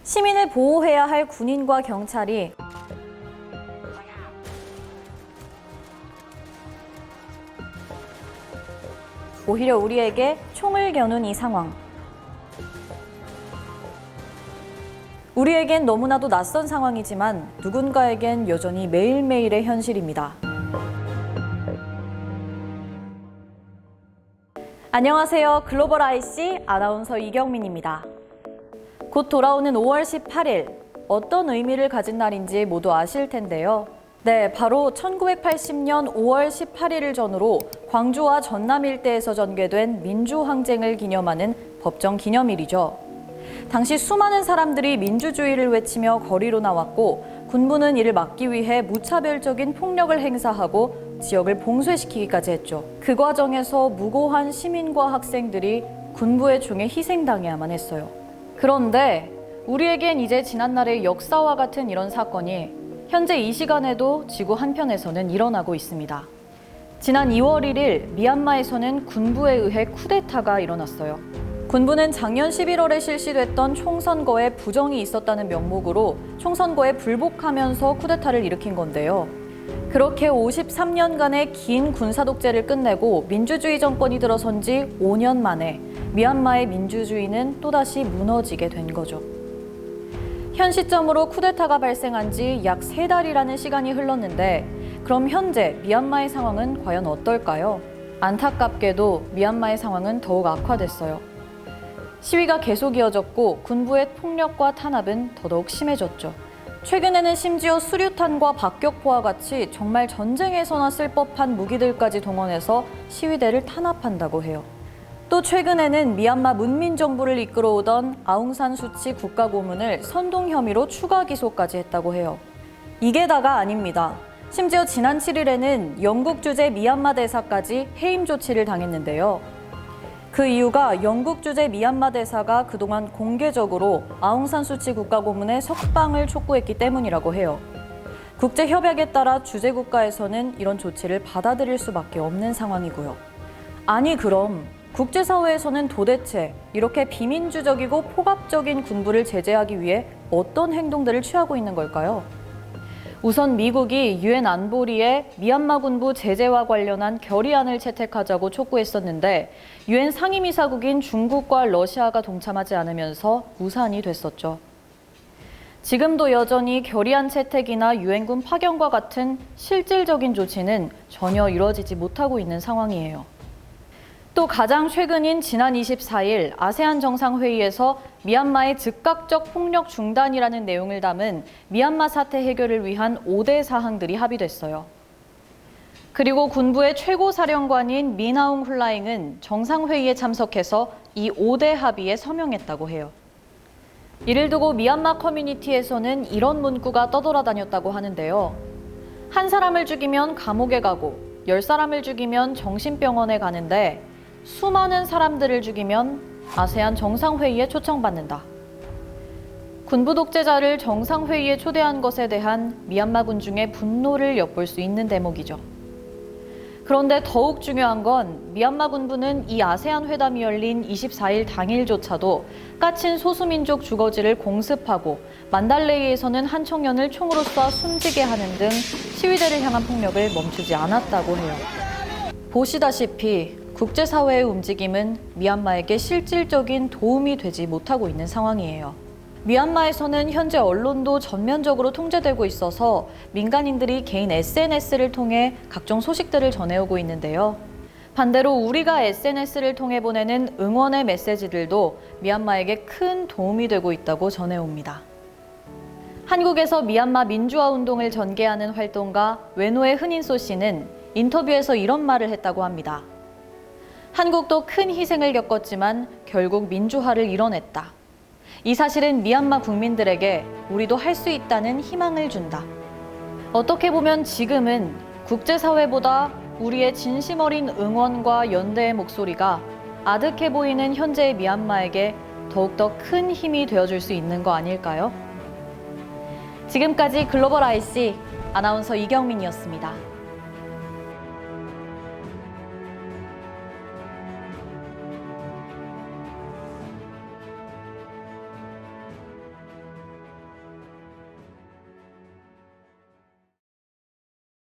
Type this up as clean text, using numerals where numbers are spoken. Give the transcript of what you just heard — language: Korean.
시민을 보호해야 할 군인과 경찰이 오히려 우리에게 총을 겨눈 이 상황. 우리에겐 너무나도 낯선 상황이지만 누군가에겐 여전히 매일매일의 현실입니다. 안녕하세요. 글로벌 IC 아나운서 이경민입니다. 곧 돌아오는 5월 18일, 어떤 의미를 가진 날인지 모두 아실 텐데요. 네, 바로 1980년 5월 18일을 전후로 광주와 전남 일대에서 전개된 민주항쟁을 기념하는 법정 기념일이죠. 당시 수많은 사람들이 민주주의를 외치며 거리로 나왔고 군부는 이를 막기 위해 무차별적인 폭력을 행사하고 지역을 봉쇄시키기까지 했죠. 그 과정에서 무고한 시민과 학생들이 군부의 총에 희생당해야만 했어요. 그런데 우리에겐 이제 지난날의 역사와 같은 이런 사건이 현재 이 시간에도 지구 한편에서는 일어나고 있습니다. 지난 2월 1일 미얀마에서는 군부에 의해 쿠데타가 일어났어요. 군부는 작년 11월에 실시됐던 총선거에 부정이 있었다는 명목으로 총선거에 불복하면서 쿠데타를 일으킨 건데요. 그렇게 53년간의 긴 군사 독재를 끝내고 민주주의 정권이 들어선 지 5년 만에 미얀마의 민주주의는 또다시 무너지게 된 거죠. 현 시점으로 쿠데타가 발생한 지 약 3달이라는 시간이 흘렀는데 그럼 현재 미얀마의 상황은 과연 어떨까요? 안타깝게도 미얀마의 상황은 더욱 악화됐어요. 시위가 계속 이어졌고 군부의 폭력과 탄압은 더더욱 심해졌죠. 최근에는 심지어 수류탄과 박격포와 같이 정말 전쟁에서나 쓸 법한 무기들까지 동원해서 시위대를 탄압한다고 해요. 또 최근에는 미얀마 문민정부를 이끌어오던 아웅산 수치 국가고문을 선동 혐의로 추가 기소까지 했다고 해요. 이게 다가 아닙니다. 심지어 지난 7일에는 영국 주재 미얀마 대사까지 해임 조치를 당했는데요. 그 이유가 영국 주재 미얀마 대사가 그동안 공개적으로 아웅산 수치 국가고문의 석방을 촉구했기 때문이라고 해요. 국제협약에 따라 주재 국가에서는 이런 조치를 받아들일 수밖에 없는 상황이고요. 아니 그럼 국제사회에서는 도대체 이렇게 비민주적이고 폭압적인 군부를 제재하기 위해 어떤 행동들을 취하고 있는 걸까요? 우선 미국이 유엔 안보리에 미얀마 군부 제재와 관련한 결의안을 채택하자고 촉구했었는데 유엔 상임이사국인 중국과 러시아가 동참하지 않으면서 무산이 됐었죠. 지금도 여전히 결의안 채택이나 유엔군 파견과 같은 실질적인 조치는 전혀 이루어지지 못하고 있는 상황이에요. 또 가장 최근인 지난 24일 아세안 정상회의에서 미얀마의 즉각적 폭력 중단이라는 내용을 담은 미얀마 사태 해결을 위한 5대 사항들이 합의됐어요. 그리고 군부의 최고 사령관인 미나웅 훌라잉은 정상회의에 참석해서 이 5대 합의에 서명했다고 해요. 이를 두고 미얀마 커뮤니티에서는 이런 문구가 떠돌아다녔다고 하는데요. 한 사람을 죽이면 감옥에 가고 10사람을 죽이면 정신병원에 가는데 수많은 사람들을 죽이면 아세안 정상회의에 초청받는다. 군부 독재자를 정상회의에 초대한 것에 대한 미얀마 군중의 분노를 엿볼 수 있는 대목이죠. 그런데 더욱 중요한 건 미얀마 군부는 이 아세안 회담이 열린 24일 당일조차도 까친 소수민족 주거지를 공습하고 만달레이에서는 한 청년을 총으로 쏴 숨지게 하는 등 시위대를 향한 폭력을 멈추지 않았다고 해요. 보시다시피 국제사회의 움직임은 미얀마에게 실질적인 도움이 되지 못하고 있는 상황이에요. 미얀마에서는 현재 언론도 전면적으로 통제되고 있어서 민간인들이 개인 SNS를 통해 각종 소식들을 전해오고 있는데요. 반대로 우리가 SNS를 통해 보내는 응원의 메시지들도 미얀마에게 큰 도움이 되고 있다고 전해옵니다. 한국에서 미얀마 민주화 운동을 전개하는 활동가 외노의 흔인소 씨는 인터뷰에서 이런 말을 했다고 합니다. 한국도 큰 희생을 겪었지만 결국 민주화를 이뤄냈다. 이 사실은 미얀마 국민들에게 우리도 할 수 있다는 희망을 준다. 어떻게 보면 지금은 국제사회보다 우리의 진심 어린 응원과 연대의 목소리가 아득해 보이는 현재의 미얀마에게 더욱더 큰 힘이 되어줄 수 있는 거 아닐까요? 지금까지 글로벌 IC 아나운서 이경민이었습니다.